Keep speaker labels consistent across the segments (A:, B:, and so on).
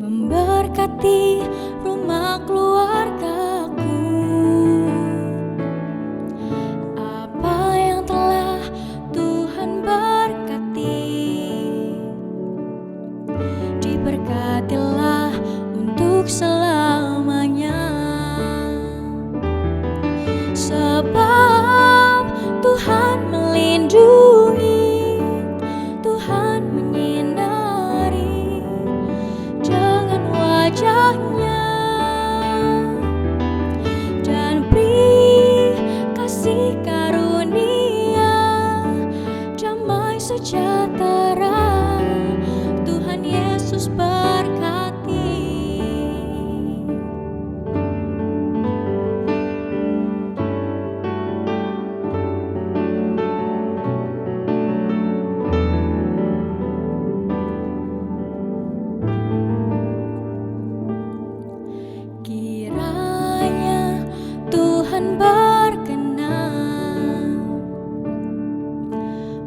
A: memberkati rumah keluargaku. Apa yang telah Tuhan berkati, diberkatilah untuk selamanya. Sebab Tuhan melindungi, Tuhan menyinari dengan wajahnya, dan beri kasih karunia, damai sejahtera. Tuhan Yesus berkati. Kiranya Tuhan berkenan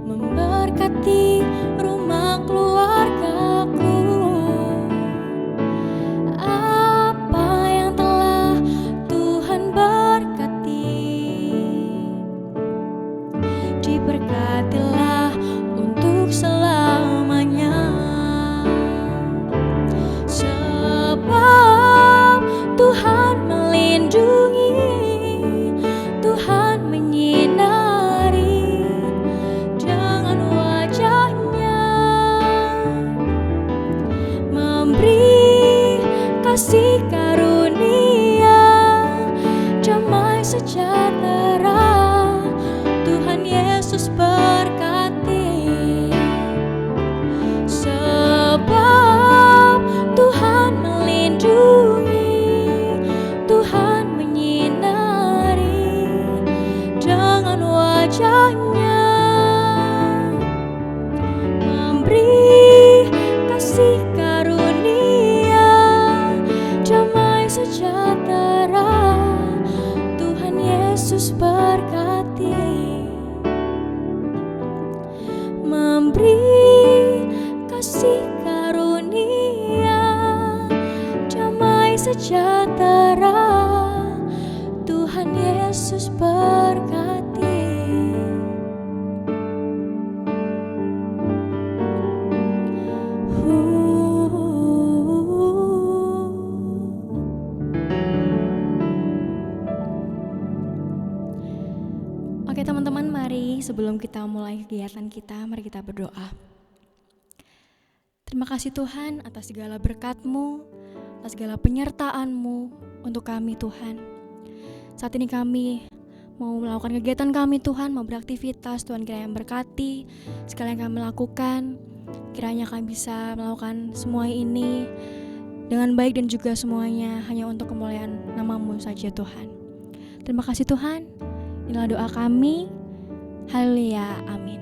A: memberkati rumah keluargaku. Apa yang telah Tuhan berkati, diberkatilah untuk selamanya. Sebab Tuhan melindungi, Tuhan menyinari dengan wajahnya, memberi kasih karunia, damai sejahtera. Tuhan Yesus berkati. Sebab Tuhan melindungi, Tuhan menyinari dengan wajahnya, memberi kasih karunia, damai sejahtera. Tuhan Yesus berkati. Memberi kasih karunia, damai sejahtera. Tuhan Yesus berkati. Oke teman-teman, mari sebelum kita mulai kegiatan kita, mari kita berdoa. Terima kasih Tuhan atas segala berkat-Mu, atas segala penyertaan-Mu untuk kami Tuhan. Saat ini kami mau melakukan kegiatan kami Tuhan, mau beraktivitas, Tuhan kiranya berkati segala yang kami lakukan. Kiranya kami bisa melakukan semua ini dengan baik dan juga semuanya hanya untuk kemuliaan nama-Mu saja Tuhan. Terima kasih Tuhan, inilah doa kami. Haleluya, amin.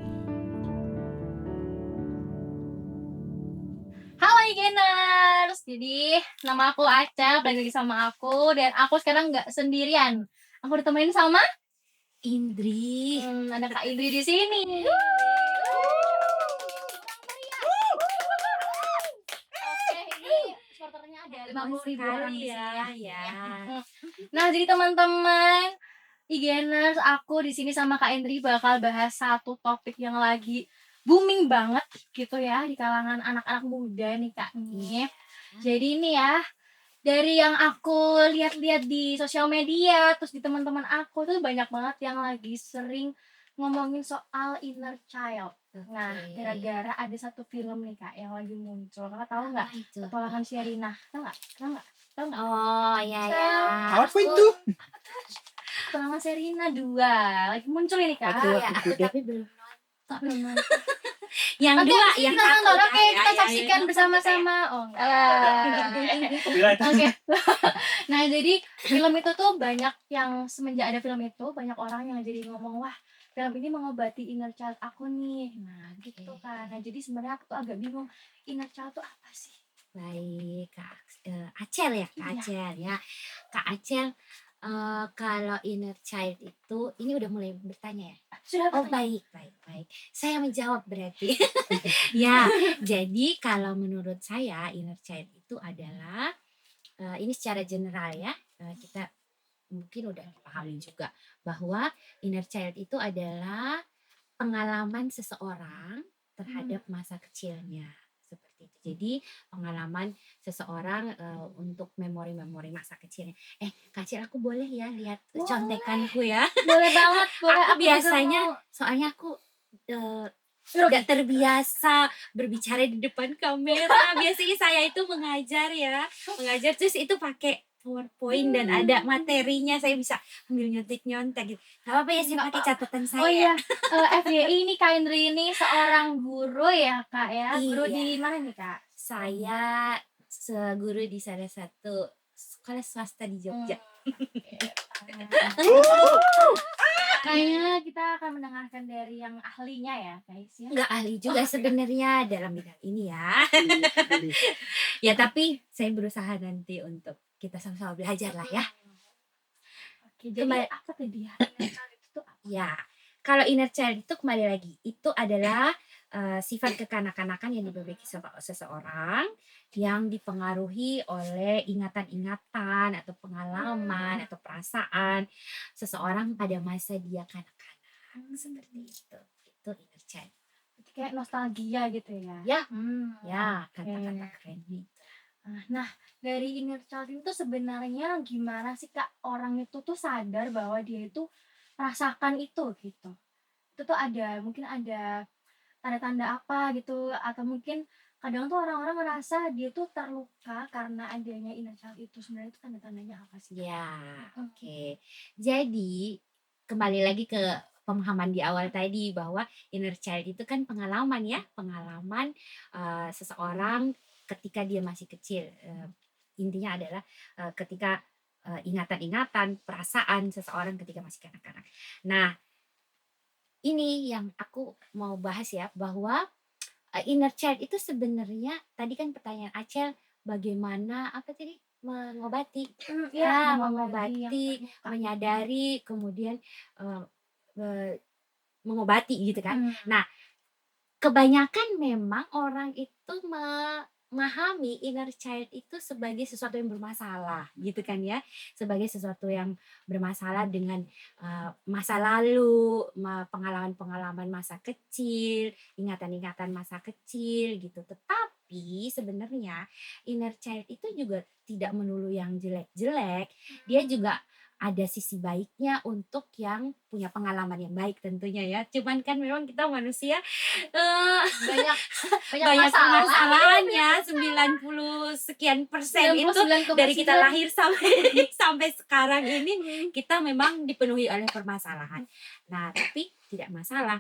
B: Halo Igeners, jadi nama aku Aca, balik lagi sama aku. Dan aku sekarang gak sendirian, aku ditemenin sama
C: Indri.
B: Ada Kak Indri di sini. Oke, ini supporternya ada 50.000 orang di sini ya. Nah, jadi teman-teman Igeners, aku di sini sama Kak Indri bakal bahas satu topik yang lagi booming banget gitu ya di kalangan anak-anak muda nih Kak nih. Jadi ini ya, dari yang aku lihat-lihat di sosial media, terus di teman-teman aku tuh banyak banget yang lagi sering ngomongin soal inner child. Nah, gara-gara ada satu film nih Kak yang lagi muncul. Kakak tahu nggak? Petualangan Sherina. Tahu nggak?
C: Oh iya ya.
D: Apa itu?
B: Petualangan Sherina 2 lagi muncul ini Kak.
C: Aduh,
B: Ya.
C: aku tapi belum
B: Belum.
C: yang
B: Oke,
C: dua,
B: abis ini
C: yang
B: kita
C: satu.
B: nonton. Oke, kita saksikan bersama-sama. Oh, enggak lah. Oke. Nah, jadi film itu tuh banyak yang semenjak ada film itu banyak orang yang jadi ngomong, wah film ini mengobati inner child aku nih. Nah, gitu kan. Nah, jadi sebenarnya aku tuh agak bingung, inner child tuh apa sih?
C: Baik, Kak Acel ya, Kak
B: Iya.
C: Acel ya. Kak Acel, kalau inner child itu, ini udah mulai bertanya ya?
B: Sudah
C: Oh
B: bertanya?
C: baik. Saya menjawab berarti. Ya, jadi kalau menurut saya inner child itu adalah ini secara general ya, kita mungkin udah dipahami juga bahwa inner child itu adalah pengalaman seseorang terhadap masa kecilnya seperti itu. Jadi pengalaman seseorang untuk memori-memori masa kecilnya. Kak Cil, aku boleh ya lihat
B: Boleh.
C: contekanku ya?
B: Boleh banget, boleh.
C: Aku
B: Aku juga
C: biasanya,
B: mau.
C: soalnya aku
B: Grogi.
C: nggak terbiasa berbicara di depan kamera. Biasanya saya itu mengajar terus itu pakai PowerPoint dan ada materinya, saya bisa ambil nyontek gitu. Gak apa-apa ya, saya
B: Nggak
C: pakai
B: apa-apa.
C: catatan saya.
B: Oh iya, FYI ini Kak Indri ini seorang guru ya Kak ya. Guru
C: Iya.
B: di mana nih Kak?
C: Saya guru di salah satu sekolah swasta di Jogja.
B: Kayaknya kita akan mendengarkan dari yang ahlinya ya guys ya.
C: Nggak ahli juga sebenarnya dalam bidang ini ya. Ya tapi saya berusaha nanti untuk kita sama-sama belajar lah ya.
B: Oke, jadi
C: Kembali-
B: apa tadi ya? Inner child itu apa?
C: Ya, kalau inner child itu kembali lagi, itu adalah sifat kekanak-kanakan yang dimiliki seseorang yang dipengaruhi oleh ingatan-ingatan atau pengalaman atau perasaan seseorang pada masa dia kanak-kanak seperti itu. Itu inner child.
B: Kayak nostalgia gitu ya.
C: Ya.
B: Hmm.
C: Ya, kata-kata kerennya itu.
B: Nah, dari inner child itu sebenarnya gimana sih Kak orang itu tuh sadar bahwa dia itu merasakan itu gitu. Itu tuh mungkin ada tanda-tanda apa gitu, atau mungkin kadang tuh orang-orang merasa dia tuh terluka karena adanya inner child itu. Sebenarnya itu tanda-tandanya apa sih?
C: Ya, oke. Jadi kembali lagi ke pemahaman di awal tadi bahwa inner child itu kan pengalaman ya, pengalaman seseorang ketika dia masih kecil. Intinya adalah ketika ingatan-ingatan, perasaan seseorang ketika masih kanak-kanak. Nah, ini yang aku mau bahas ya, bahwa inner child itu sebenarnya tadi kan pertanyaan Acel, bagaimana apa tadi mengobati? Ya, mengobati, menyadari, kemudian mengobati gitu kan. Nah, kebanyakan memang orang itu memahami inner child itu sebagai sesuatu yang bermasalah gitu kan ya, sebagai sesuatu yang bermasalah dengan masa lalu, pengalaman-pengalaman masa kecil, ingatan-ingatan masa kecil gitu. Tetapi sebenarnya inner child itu juga tidak melulu yang jelek-jelek, dia juga ada sisi baiknya untuk yang punya pengalaman yang baik tentunya ya. Cuman kan memang kita manusia
B: banyak
C: banyak
B: masalah.
C: permasalahannya, 90 sekian persen itu
B: 99,9.
C: dari kita lahir sampai sekarang ini kita memang dipenuhi oleh permasalahan. Nah, tapi tidak masalah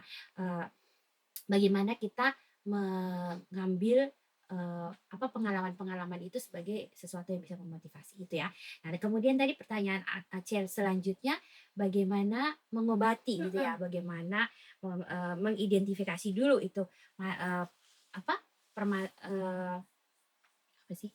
C: bagaimana kita mengambil pengalaman-pengalaman itu sebagai sesuatu yang bisa memotivasi gitu ya. Nah, kemudian tadi pertanyaan Acel selanjutnya, bagaimana mengobati gitu ya, bagaimana mengidentifikasi dulu itu apa sih?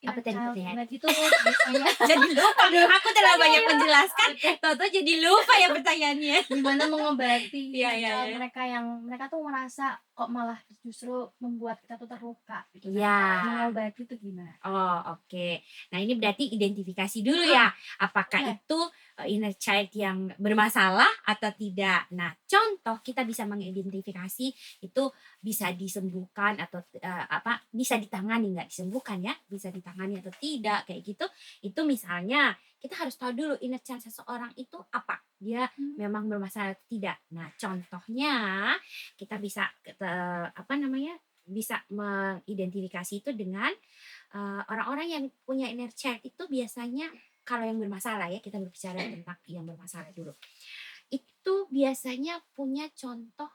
C: Apa tadi pertanyaan?
B: Itu biasanya
C: Jadi lupa, aku terlalu banyak menjelaskan, Toto jadi lupa ya pertanyaannya.
B: gimana mengobati
C: Iya,
B: inner
C: iya,
B: child
C: iya.
B: mereka tuh merasa kok malah justru membuat kita tuh terluka gitu.
C: Ya.
B: Mengobati itu gimana?
C: Oh, oke. Nah, ini berarti identifikasi dulu ya. Apakah itu inner child yang bermasalah atau tidak. Nah, contoh kita bisa mengidentifikasi itu bisa disembuhkan atau bisa ditangani, nggak disembuhkan ya, bisa ditangani atau tidak kayak gitu. Itu misalnya kita harus tahu dulu inner child seseorang itu apa, dia memang bermasalah atau tidak. Nah, contohnya kita bisa bisa mengidentifikasi itu dengan orang-orang yang punya inner child itu biasanya kalau yang bermasalah ya, kita berbicara tentang yang bermasalah dulu. Itu biasanya punya contoh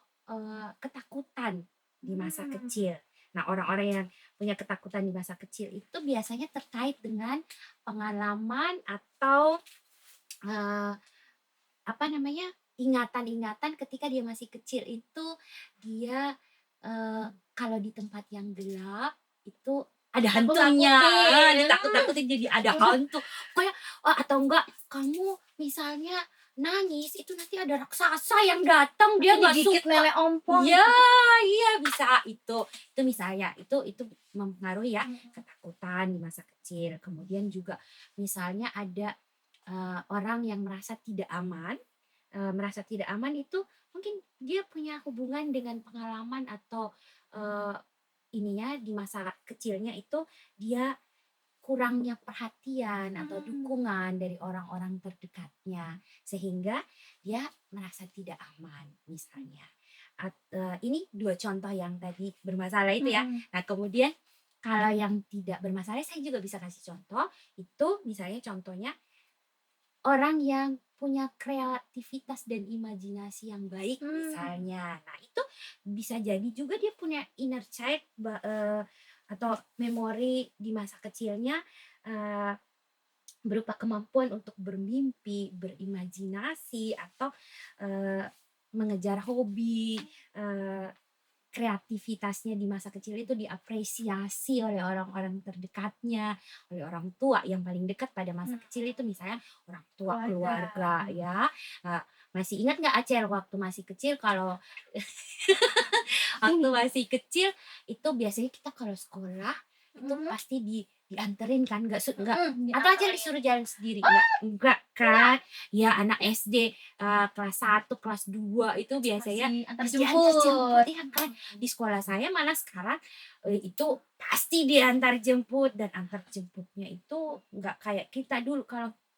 C: ketakutan di masa kecil. Nah, orang-orang yang punya ketakutan di masa kecil itu biasanya terkait dengan pengalaman atau ingatan-ingatan ketika dia masih kecil itu dia kalau di tempat yang gelap itu ada hantunya, ditakut-takutin jadi ada hantu kayak atau enggak kamu misalnya nangis itu nanti ada raksasa yang datang, dia nggak
B: digigit
C: suka.
B: lele ompong.
C: Iya, iya bisa itu misalnya itu mempengaruhi ya ketakutan di masa kecil. Kemudian juga misalnya ada orang yang merasa tidak aman, itu mungkin dia punya hubungan dengan pengalaman atau ininya di masa kecilnya itu dia kurangnya perhatian atau dukungan dari orang-orang terdekatnya sehingga dia merasa tidak aman misalnya. Ini 2 contoh yang tadi bermasalah itu ya. Nah, kemudian kalau yang tidak bermasalah saya juga bisa kasih contoh. Itu misalnya contohnya orang yang punya kreativitas dan imajinasi yang baik misalnya. Nah, itu bisa jadi juga dia punya inner child atau memori di masa kecilnya berupa kemampuan untuk bermimpi, berimajinasi atau mengejar hobi, kreativitasnya di masa kecil itu diapresiasi oleh orang-orang terdekatnya, oleh orang tua yang paling dekat pada masa kecil itu misalnya orang tua, keluarga ya. Masih ingat nggak Acel waktu masih kecil kalau waktu masih kecil itu biasanya kita kalau sekolah itu pasti dianterin kan nggak atau aja disuruh jalan sendiri enggak kan ya anak SD kelas 1 kelas 2 itu biasanya
B: antar
C: mesti
B: jemput.
C: ya kan di sekolah saya malah sekarang itu pasti diantar jemput dan antar jemputnya itu nggak kayak kita dulu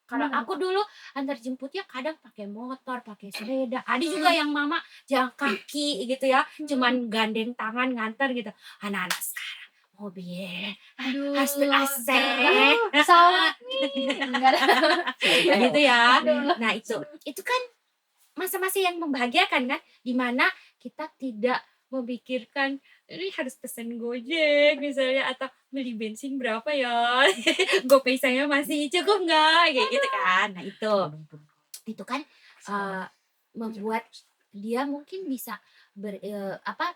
C: kalau aku dulu antar jemputnya kadang pakai motor, pakai sepeda. Ada juga yang mama jalan kaki gitu ya, cuman gandeng tangan nganter gitu. Anak-anak sekarang mobil, harus ber-AC.
B: Sama nih. Enggak ada.
C: Gitu ya. Nah, itu kan masa-masa yang membahagiakan kan, dimana kita tidak memikirkan ini harus pesen Gojek misalnya atau beli bensin berapa ya, GoPay saya masih cukup nggak, kayak gitu kan. Nah itu kan membuat dia mungkin bisa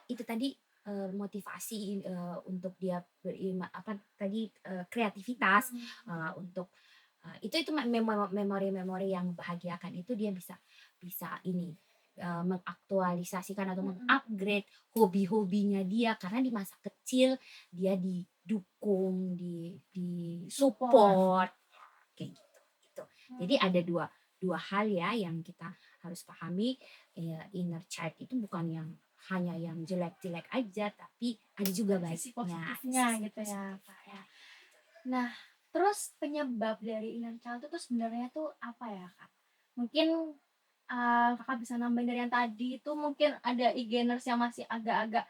C: itu tadi motivasi untuk dia kreativitas untuk itu memori-memori yang membahagiakan itu dia bisa ini mengaktualisasikan atau mengupgrade hobi-hobinya dia karena di masa kecil dia didukung, di support kayak gitu. Jadi ada dua hal ya yang kita harus pahami, inner child itu bukan yang hanya yang jelek-jelek aja tapi ada juga
B: positifnya gitu ya Kak ya. Nah, terus penyebab dari inner child itu sebenarnya tuh apa ya Kak? Mungkin Kakak bisa nambahin dari yang tadi itu mungkin ada e-gainers yang masih agak-agak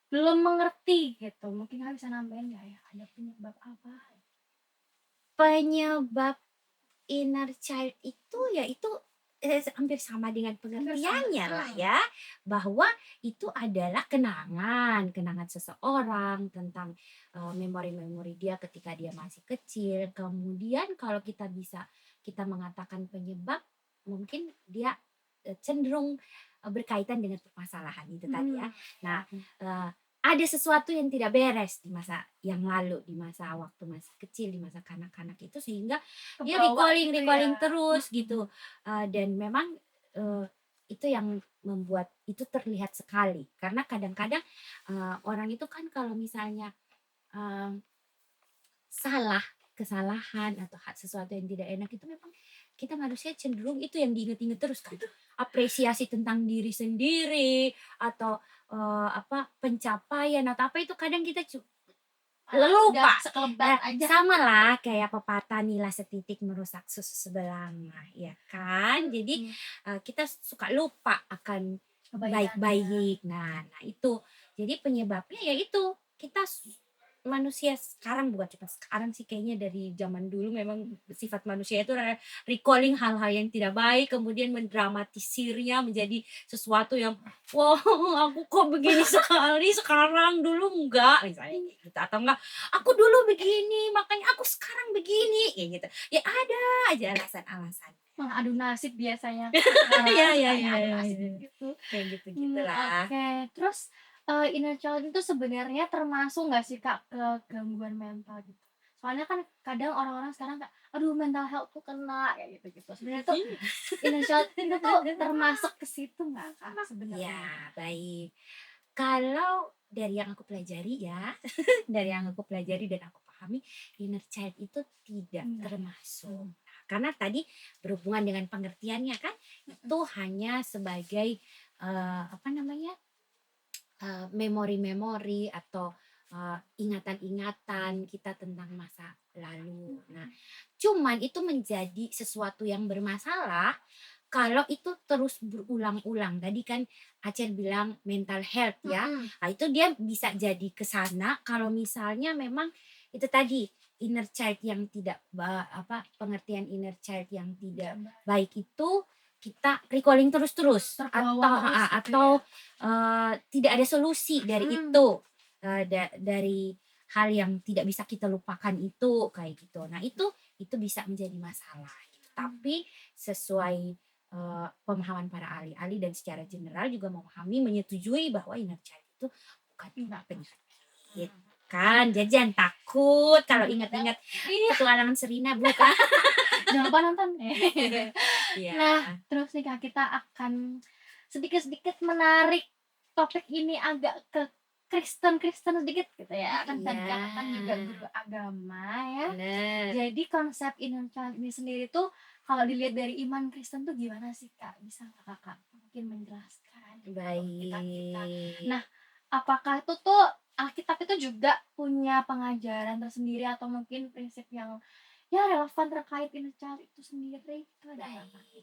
B: belum mengerti gitu. Mungkin Kakak bisa nambahin nggak ya? Ada penyebab apa?
C: Penyebab inner child itu ya itu hampir sama dengan pengertiannya lah ya, bahwa itu adalah kenangan seseorang tentang memori-memori dia ketika dia masih kecil. Kemudian kalau kita mengatakan penyebab, mungkin dia cenderung berkaitan dengan permasalahan itu tadi ya. Nah, ada sesuatu yang tidak beres di masa yang lalu, di masa waktu masih kecil, di masa kanak-kanak itu sehingga dia recalling terus gitu. Dan memang itu yang membuat itu terlihat sekali karena kadang-kadang orang itu kan kalau misalnya kesalahan atau sesuatu yang tidak enak itu memang kita manusia cenderung itu yang diingat-ingat terus kan, apresiasi tentang diri sendiri atau pencapaian atau apa itu kadang kita lupa.
B: Sekelebat aja.
C: Sama lah kayak pepatah nila setitik merusak susu sebelanga ya kan. Jadi kita suka lupa akan baik-baik. Nah itu jadi penyebabnya ya itu kita manusia sekarang, bukan cuma sekarang sih kayaknya dari zaman dulu memang sifat manusia itu recalling hal-hal yang tidak baik kemudian mendramatisirnya menjadi sesuatu yang wow aku kok begini sekali sekarang dulu enggak misalnya gitu atau enggak aku dulu begini makanya aku sekarang begini kayak gitu ya ada aja alasan-alasan
B: Malah adu nasib biasanya.
C: ya
B: Gitu.
C: kayak gitu gitulah.
B: Oke. Terus inner child itu sebenarnya termasuk nggak sih Kak ke gangguan mental gitu? Soalnya kan kadang orang-orang sekarang kayak, aduh mental health tuh kena kayak gitu-gitu. Sebenarnya tuh inner child itu tuh termasuk ke situ nggak Kak sebenarnya?
C: Ya, baik. Kalau dari yang aku pelajari ya, dari yang aku pelajari dan aku pahami, inner child itu tidak termasuk. Nah, karena tadi berhubungan dengan pengertiannya kan, itu hanya sebagai apa namanya, memori-memori atau ingatan-ingatan kita tentang masa lalu. Nah, cuman itu menjadi sesuatu yang bermasalah kalau itu terus berulang-ulang. Tadi kan Aceh bilang mental health ya. Nah, itu dia bisa jadi ke sana kalau misalnya memang itu tadi inner child yang tidak pengertian inner child yang tidak baik itu kita recalling terus-terus atau tidak ada solusi dari itu dari hal yang tidak bisa kita lupakan itu kayak gitu. Nah, itu bisa menjadi masalah. Tapi sesuai pemahaman para ahli-ahli dan secara general juga memahami, menyetujui bahwa inner child itu bukan penyakit kan. Jadi jangan takut kalau ingat-ingat petualangan Serina, bukan.
B: Jangan lupa nonton.
C: Ya.
B: Nah, terus nih Kak, kita akan sedikit-sedikit menarik topik ini agak ke Kristen sedikit gitu ya. Kan tadi Kakak kan juga guru agama ya.
C: Bener.
B: Jadi konsep inner child ini sendiri tuh kalau dilihat dari iman Kristen tuh gimana sih Kak? Bisa nggak Kakak mungkin menjelaskan kita?
C: Baik.
B: Nah, apakah itu tuh Alkitab itu juga punya pengajaran tersendiri atau mungkin prinsip yang ya relevan terkait inner child itu sendiri? Itu ada apa?
C: Baik.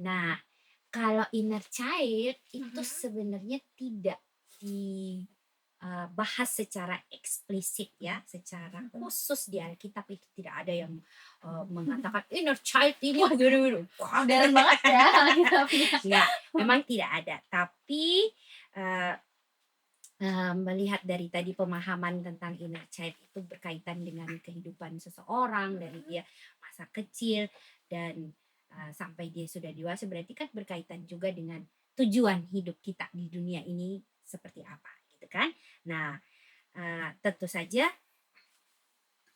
C: Nah, kalau inner child itu sebenarnya tidak dibahas secara eksplisit ya, secara khusus di Alkitab itu tidak ada yang mengatakan inner child ini
B: Modern banget ya Alkitabnya.
C: Enggak, memang tidak ada. Tapi melihat dari tadi pemahaman tentang inner child itu berkaitan dengan kehidupan seseorang dari dia masa kecil dan sampai dia sudah dewasa, berarti kan berkaitan juga dengan tujuan hidup kita di dunia ini seperti apa gitu kan. Nah, tentu saja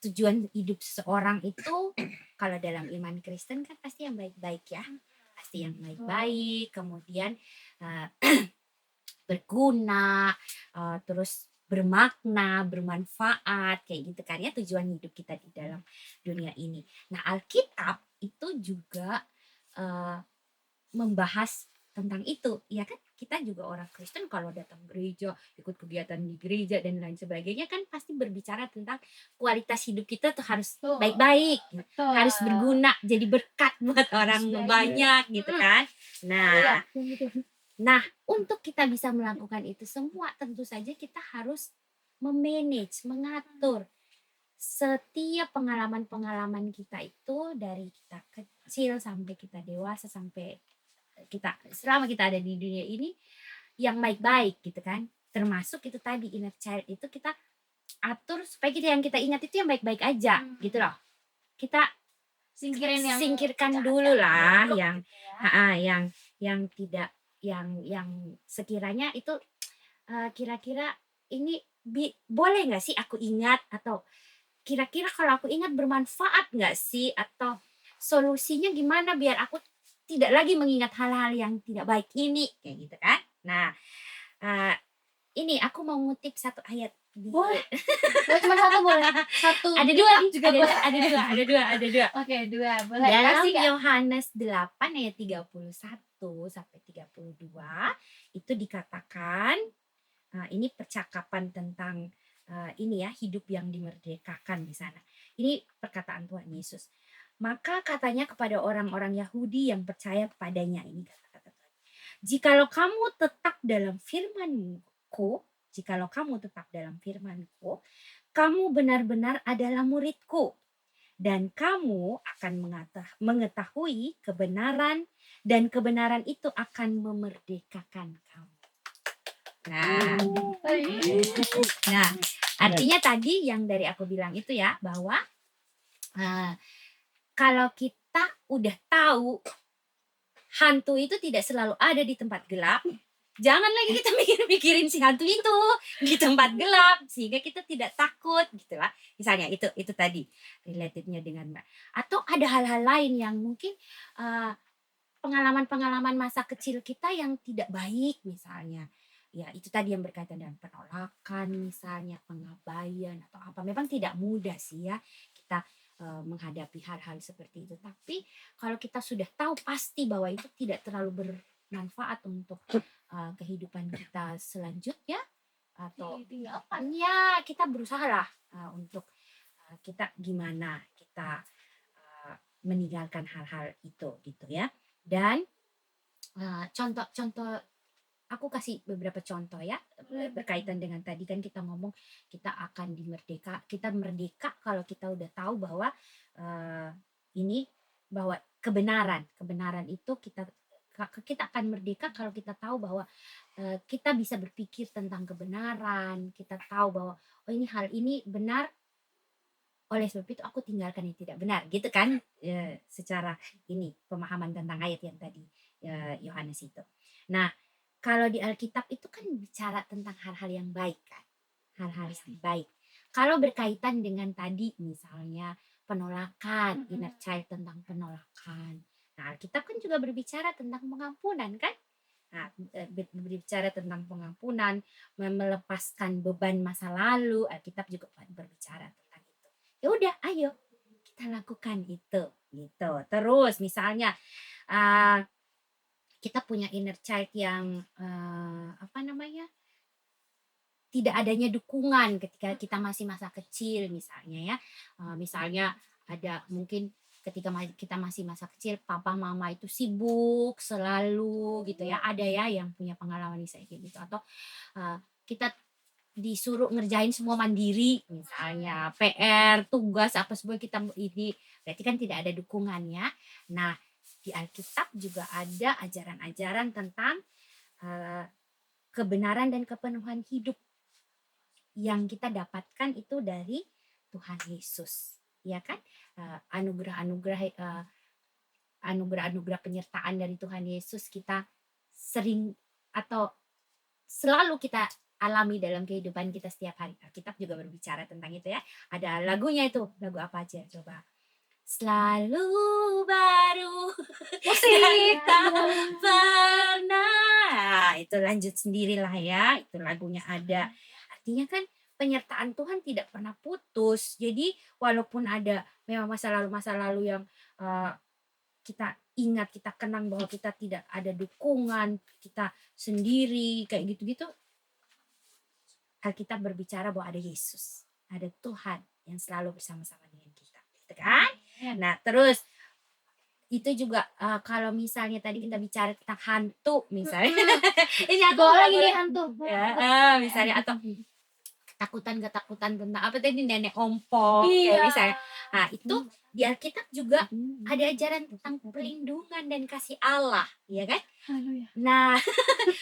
C: tujuan hidup seseorang itu kalau dalam iman Kristen kan pasti yang baik-baik ya, pasti yang baik-baik, kemudian berguna, terus bermakna, bermanfaat kayak gitu kan ya, tujuan hidup kita di dalam dunia ini. Nah, Alkitab itu juga membahas tentang itu, ya kan? Kita juga orang Kristen kalau datang gereja, ikut kegiatan di gereja dan lain sebagainya kan pasti berbicara tentang kualitas hidup kita tuh harus baik-baik, harus berguna, jadi berkat buat orang banyak gitu kan. Nah, untuk kita bisa melakukan itu semua tentu saja kita harus memanage, mengatur setiap pengalaman-pengalaman kita itu dari kita kecil sampai kita dewasa, sampai kita selama kita ada di dunia ini yang baik-baik gitu kan. Termasuk itu tadi inner child itu kita atur supaya yang kita ingat itu yang baik-baik aja gitu loh. Kita singkirkan dulu lah yang tidak yang sekiranya itu kira-kira ini boleh nggak sih aku ingat, atau kira-kira kalau aku ingat bermanfaat nggak sih, atau solusinya gimana biar aku tidak lagi mengingat hal-hal yang tidak baik ini kayak gitu kan. Nah, ini aku mau ngutip satu ayat.
B: Boleh. Cuma satu boleh. Satu.
C: Ada dua
B: juga
C: ada
B: boleh.
C: Ada dua.
B: Oke, dua. Boleh.
C: Dalam Yohanes 8 ayat 31 sampai 32 itu dikatakan ini percakapan tentang ini ya, hidup yang dimerdekakan di sana. Ini perkataan Tuhan Yesus. Maka katanya kepada orang-orang Yahudi yang percaya kepadanya, ini kata-kata Tuhan. Jikalau kamu tetap dalam firman-Ku, kamu benar-benar adalah murid-Ku, dan kamu akan mengetahui kebenaran, dan kebenaran itu akan memerdekakan kamu. Nah, artinya tadi yang dari aku bilang itu ya, bahwa kalau kita udah tahu hantu itu tidak selalu ada di tempat gelap, Jangan lagi kita mikirin si hantu itu di tempat gelap sehingga kita tidak takut gitu lah. Misalnya itu tadi relatednya dengan Mbak. Atau ada hal-hal lain yang mungkin pengalaman-pengalaman masa kecil kita yang tidak baik misalnya. Ya itu tadi yang berkaitan dengan penolakan misalnya, pengabaian atau apa. Memang tidak mudah sih ya kita menghadapi hal-hal seperti itu. Tapi kalau kita sudah tahu pasti bahwa itu tidak terlalu bermanfaat untuk kehidupan kita selanjutnya atau ya kita berusaha lah untuk kita gimana kita meninggalkan hal-hal itu gitu ya. Dan contoh-contoh aku kasih beberapa contoh ya berkaitan dengan tadi kan kita ngomong kita akan kita merdeka kalau kita udah tahu bahwa bahwa kebenaran itu kita akan merdeka kalau kita tahu bahwa kita bisa berpikir tentang kebenaran, kita tahu bahwa oh hal ini benar, oleh sebab itu aku tinggalkan yang tidak benar gitu kan, secara pemahaman tentang ayat yang tadi Yohanes itu. Nah kalau di Alkitab itu kan bicara tentang hal-hal yang baik kan, hal-hal yang baik. Kalau berkaitan dengan tadi misalnya penolakan, inner child tentang penolakan. Nah Alkitab kan juga berbicara tentang pengampunan kan. Nah, berbicara tentang pengampunan, melepaskan beban masa lalu, Alkitab juga berbicara tentang itu. Ya udah, ayo kita lakukan itu, gitu. Terus misalnya kita punya inner child yang tidak adanya dukungan ketika kita masih masa kecil misalnya ya. Misalnya ada mungkin ketika kita masih masa kecil papa mama itu sibuk selalu gitu ya. Ada ya yang punya pengalaman kayak gitu atau kita disuruh ngerjain semua mandiri misalnya PR, tugas apa semua kita ini berarti kan tidak ada dukungannya. Nah, di Alkitab juga ada ajaran-ajaran tentang kebenaran dan kepenuhan hidup yang kita dapatkan itu dari Tuhan Yesus, ya kan? Anugerah penyertaan dari Tuhan Yesus kita sering atau selalu kita alami dalam kehidupan kita setiap hari. Alkitab juga berbicara tentang itu ya. Ada lagunya itu, lagu apa aja coba? Selalu baru musik tak pernah. Itu lanjut sendirilah ya. Itu lagunya ada. Artinya kan penyertaan Tuhan tidak pernah putus. Jadi walaupun ada memang masa lalu yang kita ingat, kita kenang bahwa kita tidak ada dukungan, kita sendiri kayak gitu-gitu. Alkitab berbicara bahwa ada Yesus, ada Tuhan yang selalu bersama-sama dengan kita, gitu kan? Nah terus itu juga kalau misalnya tadi kita bicara tentang hantu misalnya, ini aku lagi nih hantu, ya, misalnya atau ketakutan tentang apa tadi nenek ompong, kayak misalnya. Nah itu di Alkitab juga ada ajaran tentang perlindungan dan kasih Allah, ya kan? Nah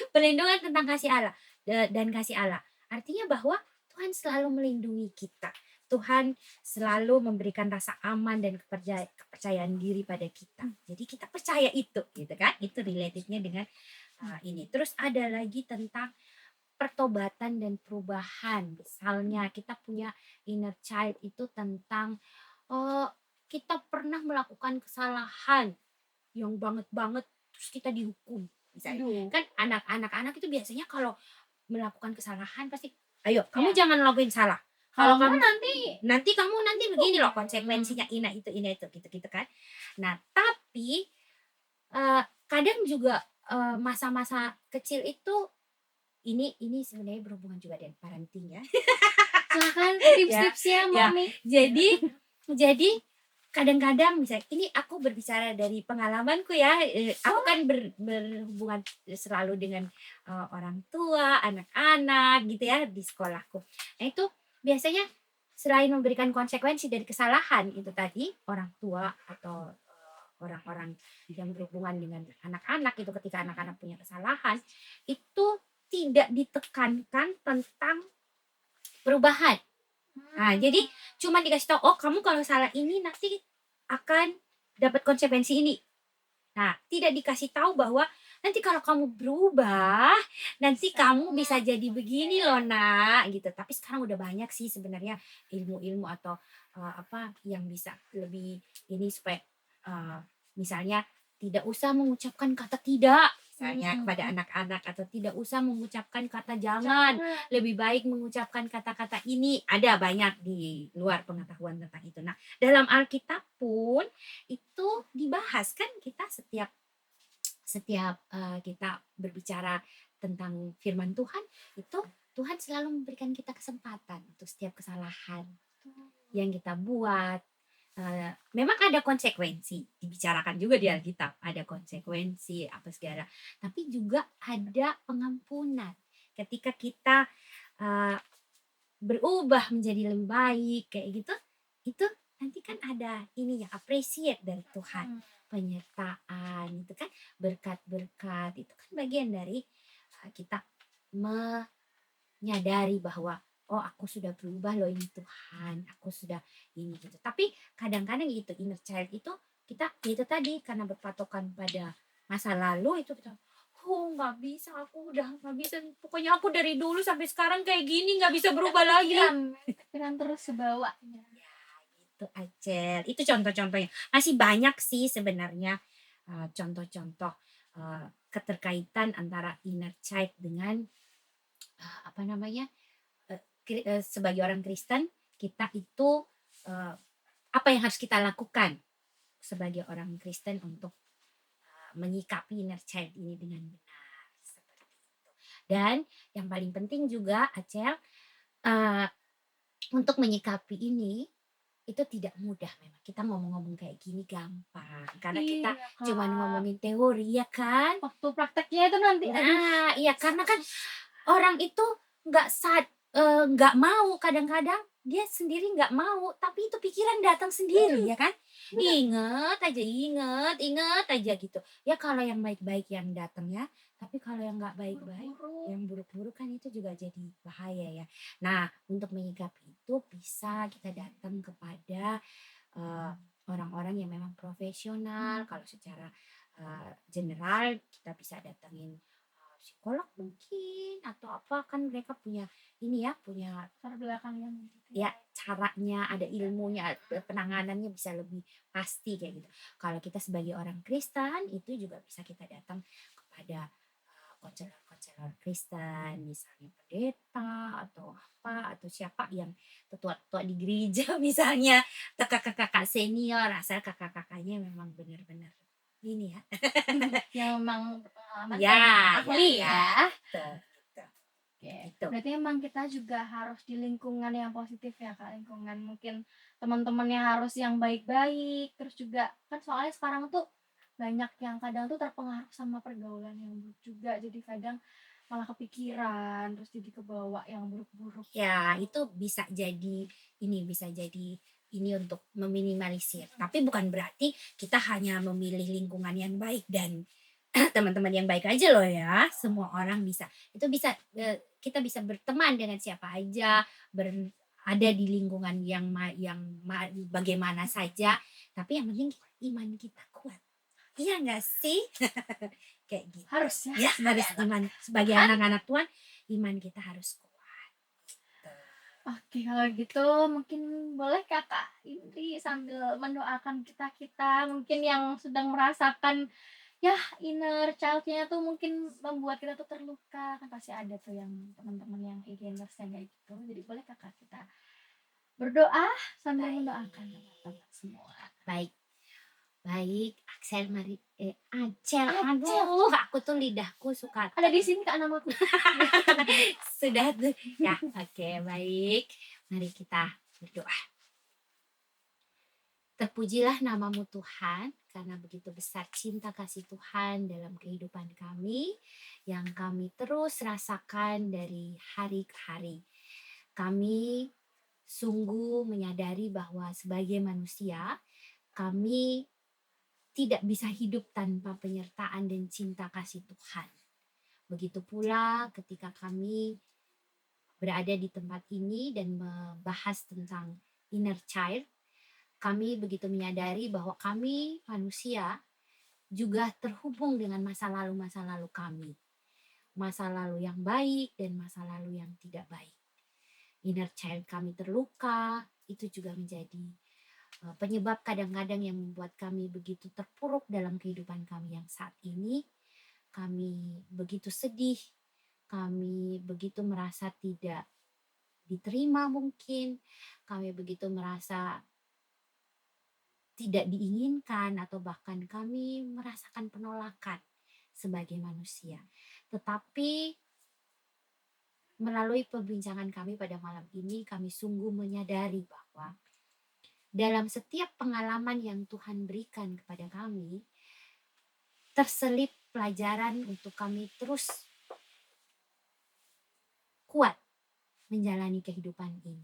C: perlindungan tentang kasih Allah dan kasih Allah. Artinya bahwa Tuhan selalu melindungi kita. Tuhan selalu memberikan rasa aman dan kepercayaan diri pada kita. Jadi kita percaya itu, gitu kan? Itu relatednya dengan ini. Terus ada lagi tentang pertobatan dan perubahan. Misalnya kita punya inner child itu tentang kita pernah melakukan kesalahan yang banget terus kita dihukum. Misalnya kan anak-anak itu biasanya kalau melakukan kesalahan pasti ayo kamu jangan lakuin salah, kalau kamu nanti kamu begini loh konsekuensinya itu gitu kan. Nah tapi kadang juga masa-masa kecil itu ini sebenarnya berhubungan juga dengan parenting ya.
B: Silakan tips-tipsnya Mami.
C: Jadi kadang-kadang misalnya ini aku berbicara dari pengalamanku ya. Aku kan berhubungan selalu dengan orang tua, anak-anak gitu ya di sekolahku. Nah itu biasanya selain memberikan konsekuensi dari kesalahan itu tadi orang tua atau orang-orang yang berhubungan dengan anak-anak itu ketika anak-anak punya kesalahan itu tidak ditekankan tentang perubahan. Nah, jadi cuma dikasih tahu, oh kamu kalau salah ini nanti akan dapat konsekuensi ini. Nah, tidak dikasih tahu bahwa nanti kalau kamu berubah, nanti kamu bisa jadi begini loh nak gitu. Tapi sekarang udah banyak sih sebenarnya ilmu-ilmu atau apa yang bisa lebih ini supaya misalnya tidak usah mengucapkan kata tidak misalnya kepada anak-anak, atau tidak usah mengucapkan kata jangan, lebih baik mengucapkan kata-kata ini. Ada banyak di luar pengetahuan tentang itu. Nah, dalam Alkitab pun itu dibahas kan, kita setiap kita berbicara tentang firman Tuhan, itu Tuhan selalu memberikan kita kesempatan untuk setiap kesalahan yang kita buat. Memang ada konsekuensi, dibicarakan juga di Alkitab, ada konsekuensi apa segala, tapi juga ada pengampunan ketika kita berubah menjadi lebih baik kayak gitu. Itu nanti kan ada ini ya, appreciate dari Tuhan, penyertaan itu kan, berkat-berkat itu kan bagian dari kita menyadari bahwa oh aku sudah berubah loh ini Tuhan, aku sudah ini gitu. Tapi kadang-kadang gitu inner child itu kita itu tadi karena berpatokan pada masa lalu itu kita nggak bisa, aku udah nggak bisa, pokoknya aku dari dulu sampai sekarang kayak gini nggak bisa berubah lagi.
B: Pikiran terus kebawa.
C: Itu Acel, itu contoh-contohnya. Masih banyak sih sebenarnya contoh-contoh keterkaitan antara inner child dengan apa namanya, sebagai orang Kristen kita itu apa yang harus kita lakukan sebagai orang Kristen untuk menyikapi inner child ini dengan benar seperti itu. Dan yang paling penting juga Acel, untuk menyikapi ini itu tidak mudah. Memang kita ngomong-ngomong kayak gini gampang karena kita cuma ngomongin teori ya kan,
B: waktu prakteknya itu nanti
C: iya karena kan orang itu nggak mau, kadang-kadang dia sendiri nggak mau, tapi itu pikiran datang sendiri ya kan. Ingat aja gitu ya, kalau yang baik-baik yang datang ya, tapi kalau yang nggak baik-baik, yang buruk-buruk kan itu juga jadi bahaya ya. Nah, untuk menyikapi itu bisa kita datang kepada orang-orang yang memang profesional. Kalau secara general kita bisa datangin psikolog mungkin atau apa, kan mereka punya ini ya, punya
B: latar belakang yang
C: ya caranya, ada ilmunya, penanganannya bisa lebih pasti kayak gitu. Kalau kita sebagai orang Kristen itu juga bisa kita datang kepada konselor-konselor Kristen, misalnya pendeta atau apa, atau siapa yang tetua-tetua di gereja misalnya, atau kakak-kakak senior, asal kakak-kakaknya memang benar-benar ini ya.
B: yang memang pengalaman
C: Ya,
B: ahli ya.
C: Gitu.
B: Oke. Berarti emang kita juga harus di lingkungan yang positif ya Kak, lingkungan mungkin teman-temannya harus yang baik-baik, terus juga kan soalnya sekarang tuh banyak yang kadang tuh terpengaruh sama pergaulan yang buruk juga, jadi kadang malah kepikiran terus jadi kebawa yang buruk-buruk.
C: Ya, itu bisa jadi ini untuk meminimalisir. Tapi bukan berarti kita hanya memilih lingkungan yang baik dan teman-teman yang baik aja loh ya. Semua orang bisa. Itu bisa kita bisa berteman dengan siapa aja, ada di lingkungan yang bagaimana saja. Tapi yang penting iman kita kuat. Iya nggak sih? Kayak gitu.
B: Harus
C: Ya, harus iman sebagai anak-anak Tuhan, iman kita harus kuat.
B: Oke, kalau gitu mungkin boleh Kakak Indri sambil mendoakan kita mungkin yang sedang merasakan ya inner child-nya tuh mungkin membuat kita tuh terluka, kan pasti ada tuh yang teman-teman yang e-gamers kayak gitu. Jadi boleh Kakak kita berdoa sambil mendoakan teman-teman semua.
C: Baik, Axel, mari Acel, aduh, aku tuh lidahku suka
B: Ada di sini Kak namaku.
C: sudah tuh ya. Oke, baik, mari kita berdoa. Terpujilah namamu Tuhan, karena begitu besar cinta kasih Tuhan dalam kehidupan kami yang kami terus rasakan dari hari ke hari. Kami sungguh menyadari bahwa sebagai manusia kami tidak bisa hidup tanpa penyertaan dan cinta kasih Tuhan. Begitu pula ketika kami berada di tempat ini dan membahas tentang inner child, kami begitu menyadari bahwa kami manusia juga terhubung dengan masa lalu kami. Masa lalu yang baik dan masa lalu yang tidak baik. Inner child kami terluka, itu juga menjadi penyebab kadang-kadang yang membuat kami begitu terpuruk dalam kehidupan kami yang saat ini. Kami begitu sedih, kami begitu merasa tidak diterima mungkin, kami begitu merasa tidak diinginkan, atau bahkan kami merasakan penolakan sebagai manusia. Tetapi melalui perbincangan kami pada malam ini, kami sungguh menyadari bahwa dalam setiap pengalaman yang Tuhan berikan kepada kami, terselip pelajaran untuk kami terus kuat menjalani kehidupan ini.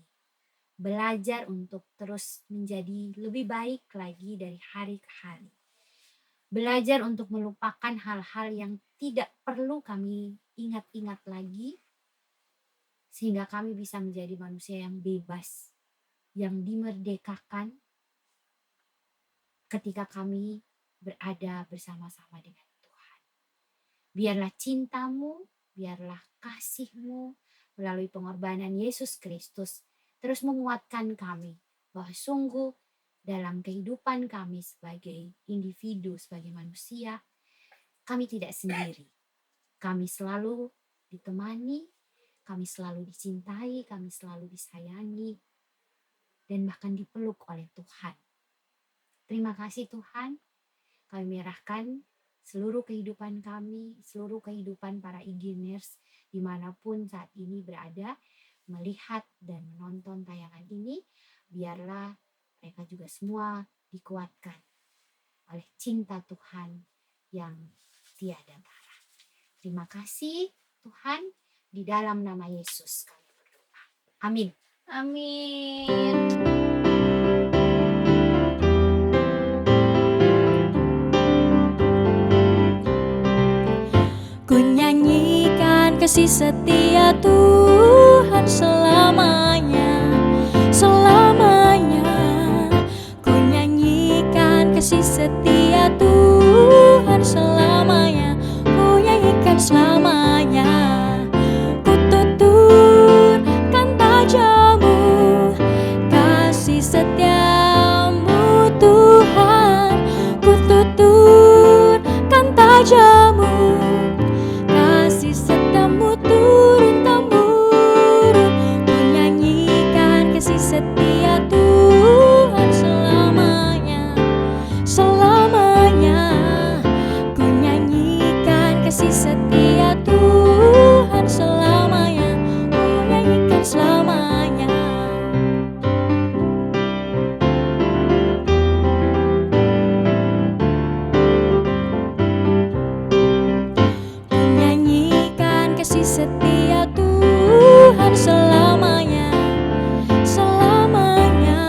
C: Belajar untuk terus menjadi lebih baik lagi dari hari ke hari. Belajar untuk melupakan hal-hal yang tidak perlu kami ingat-ingat lagi, sehingga kami bisa menjadi manusia yang bebas, yang dimerdekakan ketika kami berada bersama-sama dengan Tuhan. Biarlah cintamu, biarlah kasihmu melalui pengorbanan Yesus Kristus terus menguatkan kami bahwa sungguh dalam kehidupan kami sebagai individu, sebagai manusia, kami tidak sendiri. Kami selalu ditemani, kami selalu dicintai, kami selalu disayangi, dan bahkan dipeluk oleh Tuhan. Terima kasih Tuhan, kami menyerahkan seluruh kehidupan kami, seluruh kehidupan para Igeners dimanapun saat ini berada, melihat dan menonton tayangan ini, biarlah mereka juga semua dikuatkan oleh cinta Tuhan yang tiada tara. Terima kasih Tuhan, di dalam nama Yesus kami berdoa. Amin.
B: Amin.
A: Ku nyanyikan kasih setia Tuhan selamanya, selamanya. Ku nyanyikan kasih setia Tuhan selamanya, ku nyanyikan selamanya. Ku tuturkan tajamu, kasih setiamu Tuhan. Ku tuturkan tajamu, kasih setiamu turun-temurun. Ku nyanyikan kasih setia Tuhan selamanya, selamanya. Ku nyanyikan kasih setia Tuhan selamanya, ku nyanyikan selamanya. Ku nyanyikan kasih setia Tuhan selamanya, selamanya.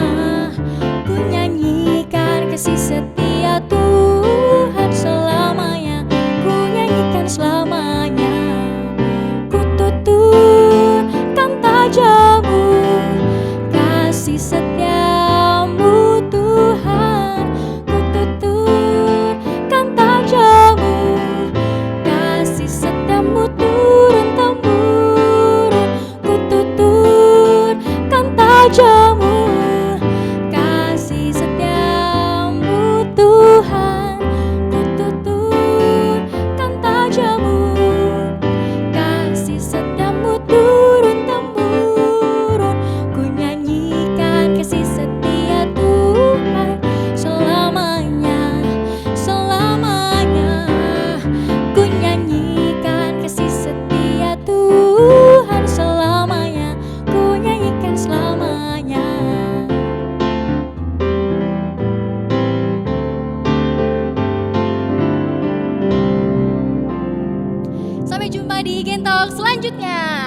A: Ku nyanyikan kasih setia Tuhan selamanya, ku nyanyikan selamanya. Ku tuturkan tajamu, kasih setiamu Tuhan. Ku tuturkan tajamu, kasih setiamu turun-temurun. Ku tuturkan tajamu, kasih setiamu Tuhan. Ku tuturkan tajamu, kasih setiamu turun-temurun. Ku nyanyikan kasih setia Tuhan selamanya, selamanya. Ku nyanyikan kasih setia Tuhan selamanya, ku nyanyikan selamanya. Sampai jumpa di Gen Talk selanjutnya.